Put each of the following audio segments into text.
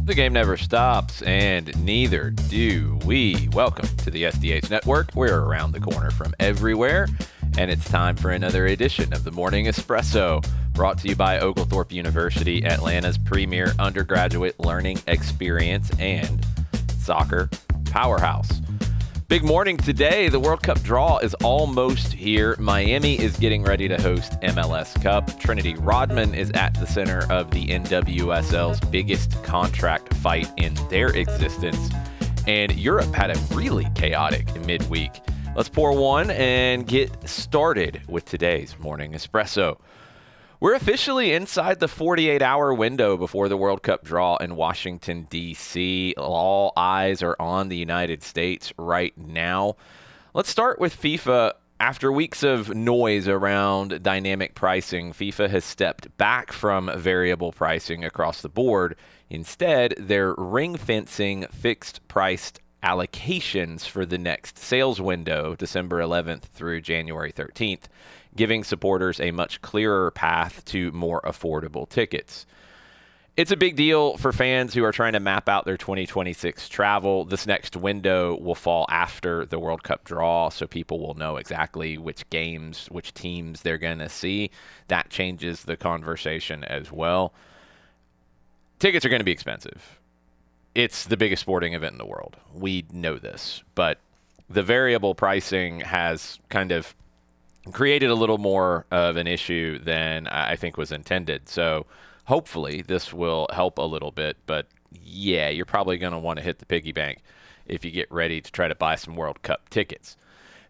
The game never stops, and neither do we. Welcome to the SDH Network. We're around the corner from everywhere, and it's time for another edition of the Morning Espresso, brought to you by Oglethorpe University, Atlanta's premier undergraduate learning experience and soccer powerhouse. Big morning today. The World Cup draw is almost here. Miami is getting ready to host MLS Cup. Trinity Rodman is at the center of the NWSL's biggest contract fight in their existence. And Europe had a really chaotic midweek. Let's pour one and get started with today's Morning Espresso. We're officially inside the 48-hour window before the World Cup draw in Washington, D.C. All eyes are on the United States right now. Let's start with FIFA. After weeks of noise around dynamic pricing, FIFA has stepped back from variable pricing across the board. Instead, they're ring-fencing fixed-priced allocations for the next sales window, December 11th through January 13th. Giving supporters a much clearer path to more affordable tickets. It's a big deal for fans who are trying to map out their 2026 travel. This next window will fall after the World Cup draw, so people will know exactly which games, which teams they're going to see. That changes the conversation as well. Tickets are going to be expensive. It's the biggest sporting event in the world. We know this, but the variable pricing has kind of created a little more of an issue than I think was intended. So hopefully this will help a little bit. But yeah, you're probably going to want to hit the piggy bank if you get ready to try to buy some World Cup tickets.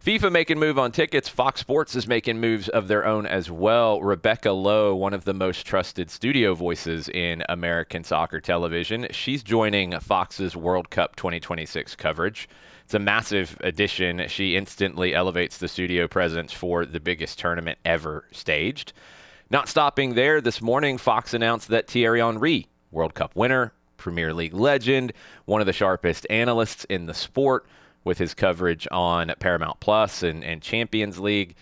FIFA making move on tickets. Fox Sports is making moves of their own as well. Rebecca Lowe, one of the most trusted studio voices in American soccer television, she's joining Fox's World Cup 2026 coverage. It's a massive addition. She instantly elevates the studio presence for the biggest tournament ever staged. Not stopping there, this morning, Fox announced that Thierry Henry, World Cup winner, Premier League legend, one of the sharpest analysts in the sport, with his coverage on Paramount Plus and Champions League.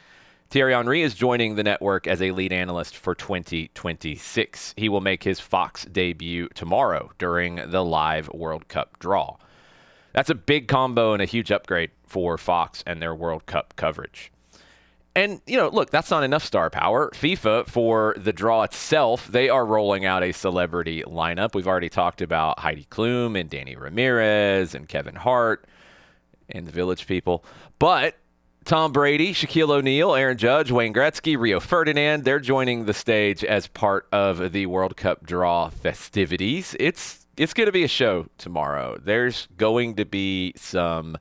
Thierry Henry is joining the network as a lead analyst for 2026. He will make his Fox debut tomorrow during the live World Cup draw. That's a big combo and a huge upgrade for Fox and their World Cup coverage. And, look, that's not enough star power. FIFA, for the draw itself, they are rolling out a celebrity lineup. We've already talked about Heidi Klum and Danny Ramirez and Kevin Hart and the Village People. But Tom Brady, Shaquille O'Neal, Aaron Judge, Wayne Gretzky, Rio Ferdinand, they're joining the stage as part of the World Cup draw festivities. It's going to be a show tomorrow. There's going to be some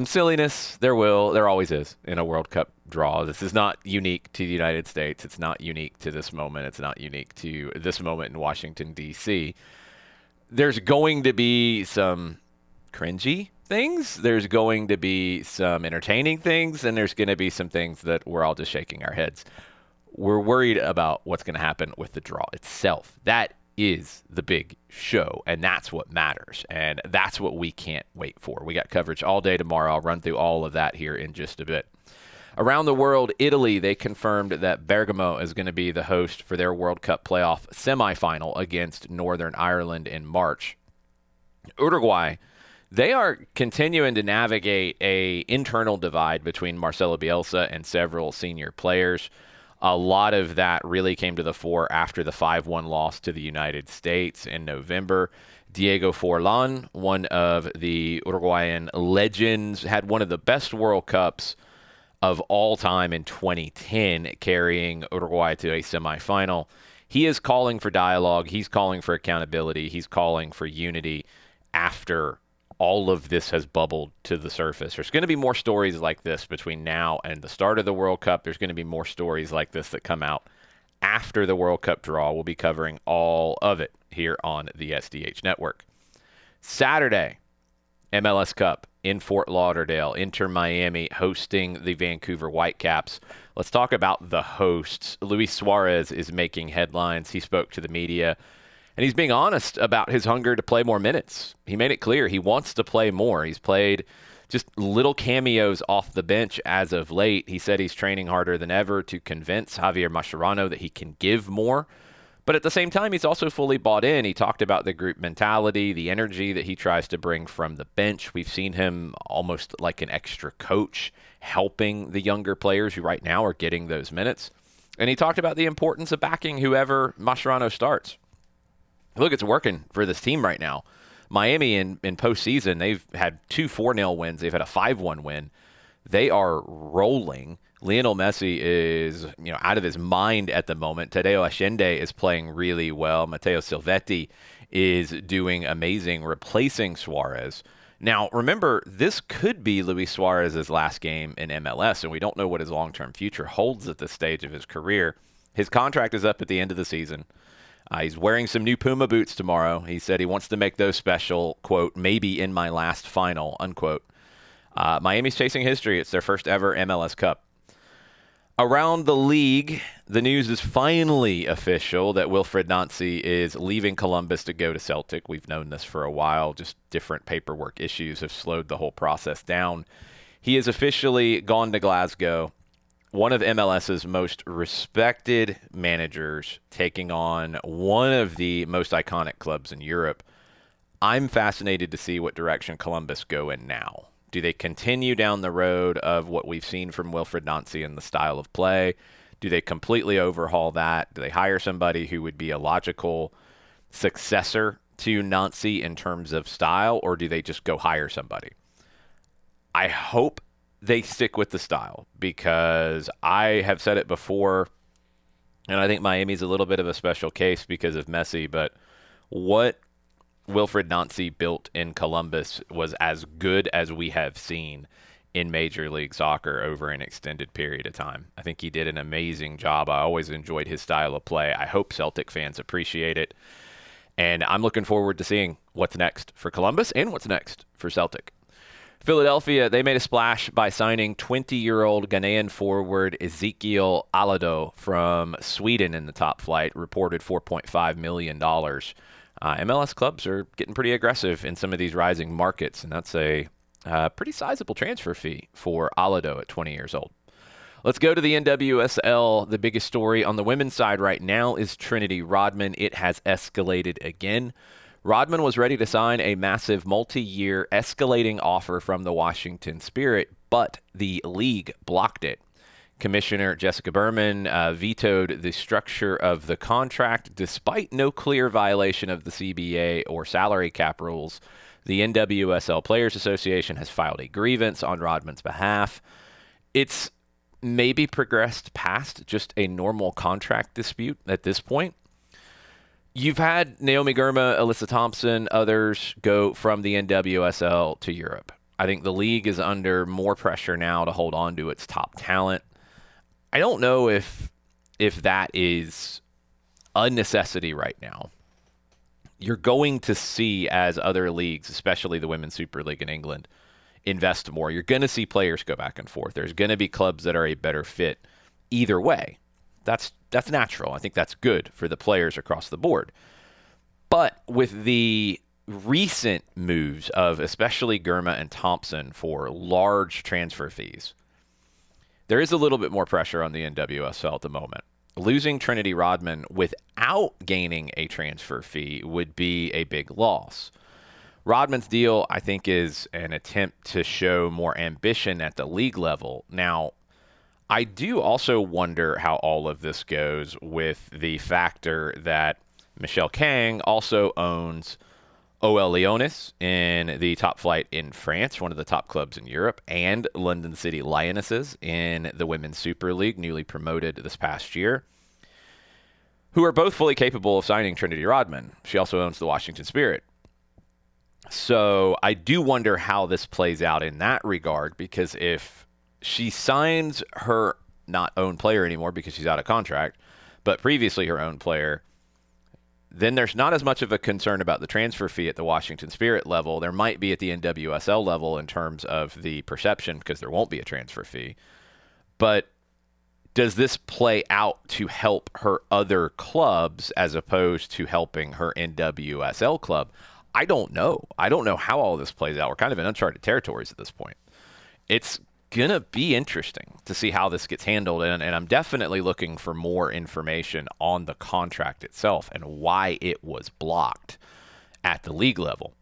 silliness. There always is in a World Cup draw. This is not unique to the United States. It's not unique to this moment. It's not unique to this moment in Washington, D.C. There's going to be some cringy things. There's going to be some entertaining things, and there's going to be some things that we're all just shaking our heads. We're worried about what's going to happen with the draw itself. That is the big show, and that's what matters, and that's what we can't wait for. We got coverage all day tomorrow. I'll run through all of that here in just a bit. Around the world, Italy, they confirmed that Bergamo is going to be the host for their World Cup playoff semifinal against Northern Ireland in March. Uruguay, they are continuing to navigate an internal divide between Marcelo Bielsa and several senior players. A lot of that really came to the fore after the 5-1 loss to the United States in November. Diego Forlan, one of the Uruguayan legends, had one of the best World Cups of all time in 2010, carrying Uruguay to a semifinal. He is calling for dialogue. He's calling for accountability. He's calling for unity after all of this has bubbled to the surface. There's going to be more stories like this between now and the start of the World Cup. There's going to be more stories like this that come out after the World Cup draw. We'll be covering all of it here on the SDH Network. Saturday, MLS Cup in Fort Lauderdale. Inter Miami hosting the Vancouver Whitecaps. Let's talk about the hosts. Luis Suárez is making headlines. He spoke to the media, and he's being honest about his hunger to play more minutes. He made it clear he wants to play more. He's played just little cameos off the bench as of late. He said he's training harder than ever to convince Javier Mascherano that he can give more. But at the same time, he's also fully bought in. He talked about the group mentality, the energy that he tries to bring from the bench. We've seen him almost like an extra coach helping the younger players who right now are getting those minutes. And he talked about the importance of backing whoever Mascherano starts. Look, it's working for this team right now. Miami in postseason, they've had 2 4-0 wins. They've had a 5-1 win. They are rolling. Lionel Messi is, out of his mind at the moment. Tadeo Ashende is playing really well. Matteo Silvetti is doing amazing, replacing Suarez. Now, remember, this could be Luis Suárez's last game in MLS, and we don't know what his long-term future holds at this stage of his career. His contract is up at the end of the season. He's wearing some new Puma boots tomorrow. He said he wants to make those special, quote, maybe in my last final, unquote. Miami's chasing history. It's their first ever MLS Cup. Around the league, the news is finally official that Wilfried Nancy is leaving Columbus to go to Celtic. We've known this for a while. Just different paperwork issues have slowed the whole process down. He has officially gone to Glasgow, one of MLS's most respected managers, taking on one of the most iconic clubs in Europe. I'm fascinated to see what direction Columbus go in now. Do they continue down the road of what we've seen from Wilfried Nancy and the style of play? Do they completely overhaul that? Do they hire somebody who would be a logical successor to Nancy in terms of style, or do they just go hire somebody? I hope they stick with the style, because I have said it before, and I think Miami's a little bit of a special case because of Messi, but what Wilfried Nancy built in Columbus was as good as we have seen in Major League Soccer over an extended period of time. I think he did an amazing job. I always enjoyed his style of play. I hope Celtic fans appreciate it. And I'm looking forward to seeing what's next for Columbus and what's next for Celtic. Philadelphia, they made a splash by signing 20-year-old Ghanaian forward Ezekiel Alado from Sweden in the top flight, reported $4.5 million. MLS clubs are getting pretty aggressive in some of these rising markets, and that's a pretty sizable transfer fee for Alado at 20 years old. Let's go to the NWSL. The biggest story on the women's side right now is Trinity Rodman. It has escalated again. Rodman was ready to sign a massive multi-year escalating offer from the Washington Spirit, but the league blocked it. Commissioner Jessica Berman vetoed the structure of the contract despite no clear violation of the CBA or salary cap rules. The NWSL Players Association has filed a grievance on Rodman's behalf. It's maybe progressed past just a normal contract dispute at this point. You've had Naomi Girma, Alyssa Thompson, others go from the NWSL to Europe. I think the league is under more pressure now to hold on to its top talent. I don't know if that is a necessity right now. You're going to see, as other leagues, especially the Women's Super League in England, invest more. You're going to see players go back and forth. There's going to be clubs that are a better fit either way. That's natural. I think that's good for the players across the board. But with the recent moves of especially Girma and Thompson for large transfer fees, there is a little bit more pressure on the NWSL at the moment. Losing Trinity Rodman without gaining a transfer fee would be a big loss. Rodman's deal, I think, is an attempt to show more ambition at the league level. Now, I do also wonder how all of this goes with the factor that Michelle Kang also owns OL Leonis in the top flight in France, one of the top clubs in Europe, and London City Lionesses in the Women's Super League, newly promoted this past year, who are both fully capable of signing Trinity Rodman. She also owns the Washington Spirit. So I do wonder how this plays out in that regard, because if she signs her not own player anymore because she's out of contract, but previously her own player, then there's not as much of a concern about the transfer fee at the Washington Spirit level. There might be at the NWSL level in terms of the perception, because there won't be a transfer fee. But does this play out to help her other clubs as opposed to helping her NWSL club? I don't know. I don't know how all this plays out. We're kind of in uncharted territories at this point. It's going to be interesting to see how this gets handled. And I'm definitely looking for more information on the contract itself and why it was blocked at the league level.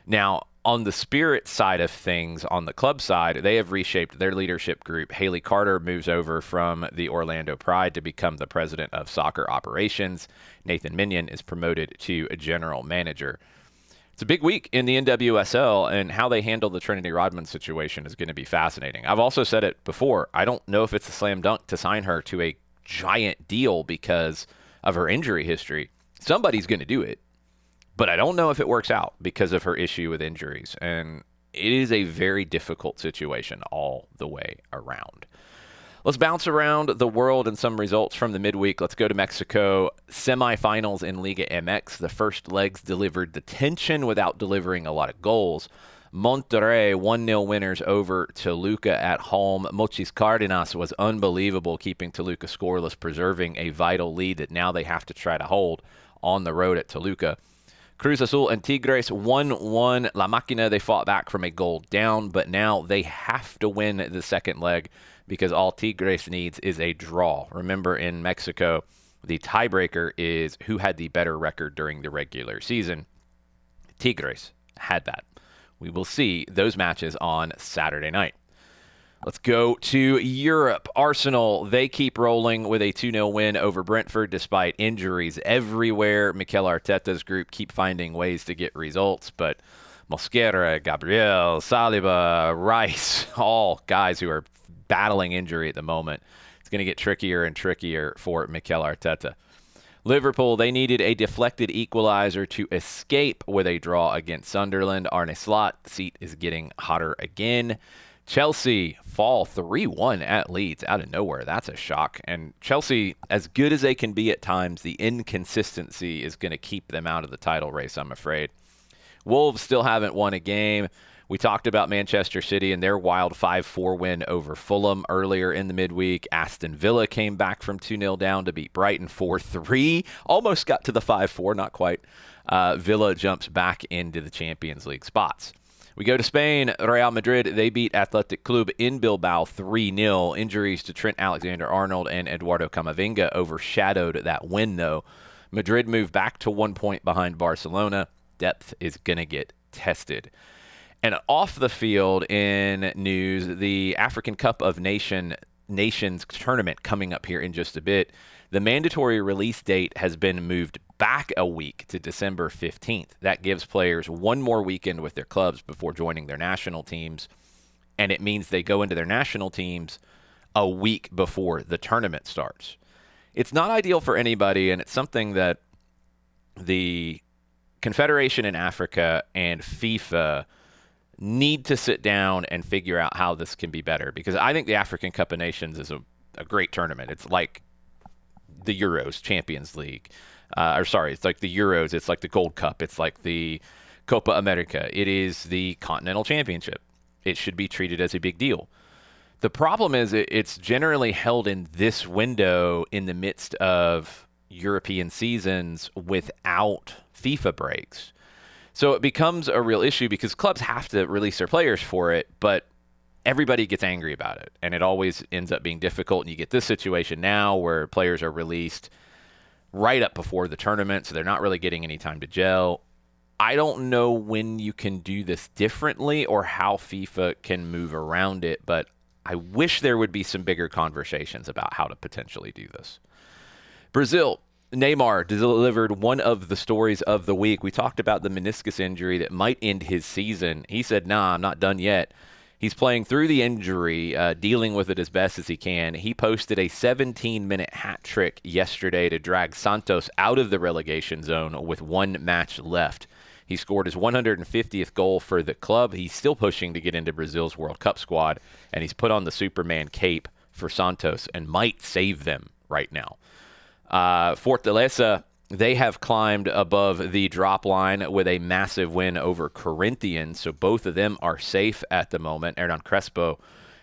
Now, on the Spirit side of things, on the club side, they have reshaped their leadership group. Haley Carter moves over from the Orlando Pride to become the president of soccer operations. Nathan Minion is promoted to a general manager. It's a big week in the NWSL, and how they handle the Trinity Rodman situation is going to be fascinating. I've also said it before. I don't know if it's a slam dunk to sign her to a giant deal because of her injury history. Somebody's going to do it, but I don't know if it works out because of her issue with injuries. And it is a very difficult situation all the way around. Let's bounce around the world and some results from the midweek. Let's go to Mexico. Semifinals in Liga MX. The first legs delivered the tension without delivering a lot of goals. Monterrey 1-0 winners over Toluca at home. Mochis Cárdenas was unbelievable, keeping Toluca scoreless, preserving a vital lead that now they have to try to hold on the road at Toluca. Cruz Azul and Tigres 1-1. La Máquina, they fought back from a goal down, but now they have to win the second leg because all Tigres needs is a draw. Remember, in Mexico, the tiebreaker is who had the better record during the regular season. Tigres had that. We will see those matches on Saturday night. Let's go to Europe. Arsenal, they keep rolling with a 2-0 win over Brentford despite injuries everywhere. Mikel Arteta's group keep finding ways to get results, but Mosquera, Gabriel, Saliba, Rice, all guys who are battling injury at the moment. It's going to get trickier and trickier for Mikel Arteta. Liverpool, they needed a deflected equalizer to escape with a draw against Sunderland. Arne Slot, the seat is getting hotter again. Chelsea fall 3-1 at Leeds out of nowhere. That's a shock. And Chelsea, as good as they can be at times, the inconsistency is going to keep them out of the title race, I'm afraid. Wolves still haven't won a game. We talked about Manchester City and their wild 5-4 win over Fulham earlier in the midweek. Aston Villa came back from 2-0 down to beat Brighton 4-3. Almost got to the 5-4, not quite. Villa jumps back into the Champions League spots. We go to Spain. Real Madrid, they beat Athletic Club in Bilbao 3-0. Injuries to Trent Alexander-Arnold and Eduardo Camavinga overshadowed that win, though. Madrid moved back to 1 point behind Barcelona. Depth is going to get tested. And off the field in news, the African Cup of Nations tournament coming up here in just a bit. The mandatory release date has been moved back a week to December 15th. That gives players one more weekend with their clubs before joining their national teams. And it means they go into their national teams a week before the tournament starts. It's not ideal for anybody, and it's something that the Confederation in Africa and FIFA need to sit down and figure out how this can be better, because I think the African Cup of Nations is a great tournament. It's like the Euros, Champions League. It's like the Euros. It's like the Gold Cup. It's like the Copa America. It is the Continental Championship. It should be treated as a big deal. The problem is it's generally held in this window in the midst of European seasons without FIFA breaks. So it becomes a real issue because clubs have to release their players for it, but everybody gets angry about it, and it always ends up being difficult. And you get this situation now where players are released right up before the tournament, so they're not really getting any time to gel. I don't know when you can do this differently or how FIFA can move around it, but I wish there would be some bigger conversations about how to potentially do this. Brazil. Neymar delivered one of the stories of the week. We talked about the meniscus injury that might end his season. He said, "Nah, I'm not done yet." He's playing through the injury, dealing with it as best as he can. He posted a 17-minute hat trick yesterday to drag Santos out of the relegation zone with one match left. He scored his 150th goal for the club. He's still pushing to get into Brazil's World Cup squad, and he's put on the Superman cape for Santos and might save them right now. Fortaleza, they have climbed above the drop line with a massive win over Corinthians, so both of them are safe at the moment. Hernan Crespo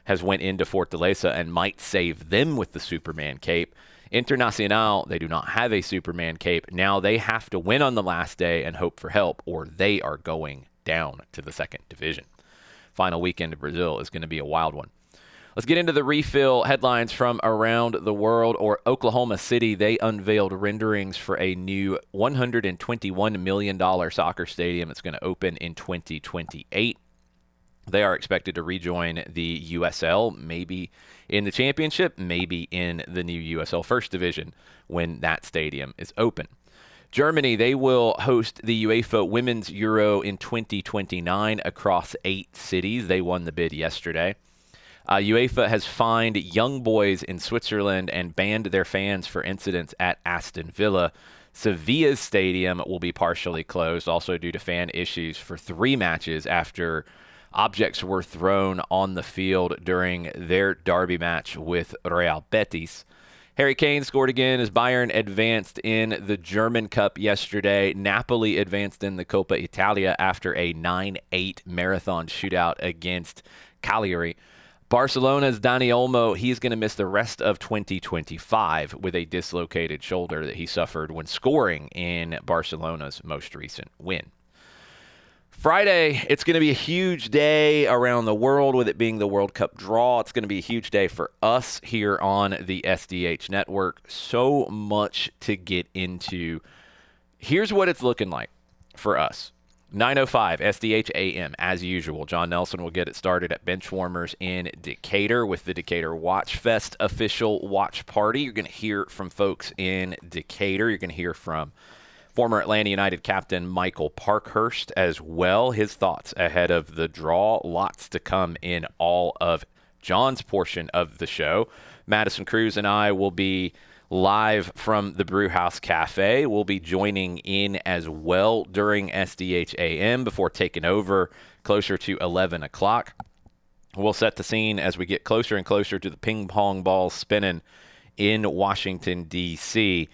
has went into Fortaleza and might save them with the Superman cape. Internacional, they do not have a Superman cape. Now they have to win on the last day and hope for help, or they are going down to the second division. Final weekend of Brazil is going to be a wild one. Let's get into the refill headlines from around the world. Oklahoma City, they unveiled renderings for a new $121 million soccer stadium. It's going to open in 2028. They are expected to rejoin the USL, maybe in the championship, maybe in the new USL First Division when that stadium is open. Germany, they will host the UEFA Women's Euro in 2029 across 8 cities. They won the bid yesterday. UEFA has fined Young Boys in Switzerland and banned their fans for incidents at Aston Villa. Sevilla's stadium will be partially closed, also due to fan issues for 3 matches after objects were thrown on the field during their derby match with Real Betis. Harry Kane scored again as Bayern advanced in the German Cup yesterday. Napoli advanced in the Coppa Italia after a 9-8 marathon shootout against Cagliari. Barcelona's Dani Olmo, he's going to miss the rest of 2025 with a dislocated shoulder that he suffered when scoring in Barcelona's most recent win. Friday, it's going to be a huge day around the world with it being the World Cup draw. It's going to be a huge day for us here on the SDH network. So much to get into. Here's what it's looking like for us. 9:05 SDH AM, as usual. John Nelson will get it started at Benchwarmers in Decatur with the Decatur Watch Fest official watch party. You're going to hear from folks in Decatur. You're going to hear from former Atlanta United captain Michael Parkhurst as well. His thoughts ahead of the draw. Lots to come in all of John's portion of the show. Madison Cruz and I will be live from the Brewhouse Cafe. We'll be joining in as well during SDH AM before taking over closer to 11 o'clock. We'll set the scene as we get closer and closer to the ping pong balls spinning in Washington, D.C.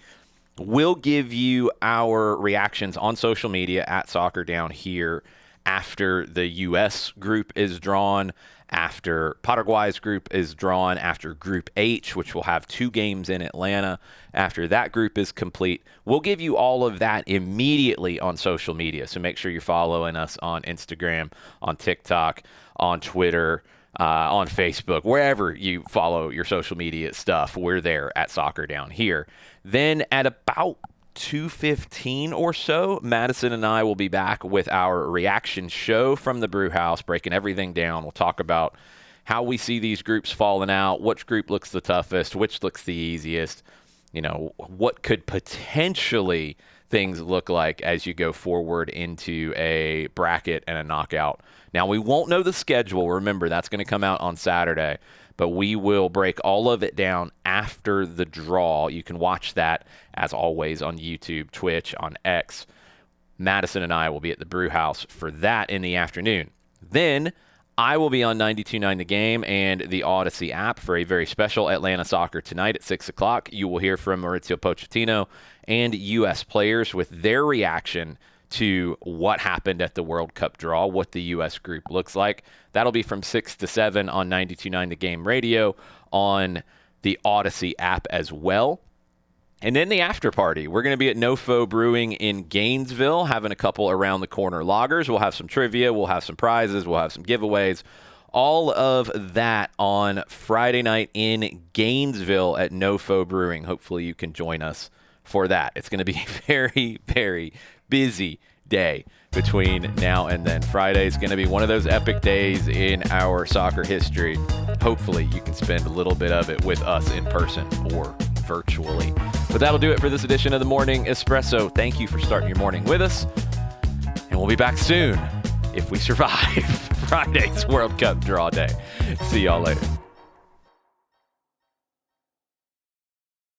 We'll give you our reactions on social media at Soccer Down Here after the U.S. group is drawn, after Paraguay's group is drawn, after Group H, which will have 2 games in Atlanta. After that group is complete, we'll give you all of that immediately on social media. So make sure you're following us on Instagram, on TikTok, on Twitter, on Facebook, wherever you follow your social media stuff. We're there at Soccer Down Here. Then at about 2:15 or so, Madison and I will be back with our reaction show from the Brew House, breaking everything down. We'll talk about how we see these groups falling out, which group looks the toughest, which looks the easiest, what could potentially things look like as you go forward into a bracket and a knockout. Now, we won't know the schedule. Remember, that's going to come out on Saturday. But we will break all of it down after the draw. You can watch that, as always, on YouTube, Twitch, on X. Madison and I will be at the Brew House for that in the afternoon. Then I will be on 92.9 The Game and the Odyssey app for a very special Atlanta Soccer Tonight at 6 o'clock. You will hear from Maurizio Pochettino and U.S. players with their reaction to what happened at the World Cup draw, what the U.S. group looks like. That'll be from 6 to 7 on 92.9 The Game Radio, on the Odyssey app as well. And then the after party. We're going to be at NoFo Brewing in Gainesville, having a couple around-the-corner lagers. We'll have some trivia. We'll have some prizes. We'll have some giveaways. All of that on Friday night in Gainesville at NoFo Brewing. Hopefully you can join us for that. It's going to be a very, very busy day between now and then. Friday is going to be one of those epic days in our soccer history. Hopefully you can spend a little bit of it with us in person or virtually. But that'll do it for this edition of the Morning Espresso. Thank you for starting your morning with us. And we'll be back soon if we survive Friday's World Cup draw day. See y'all later.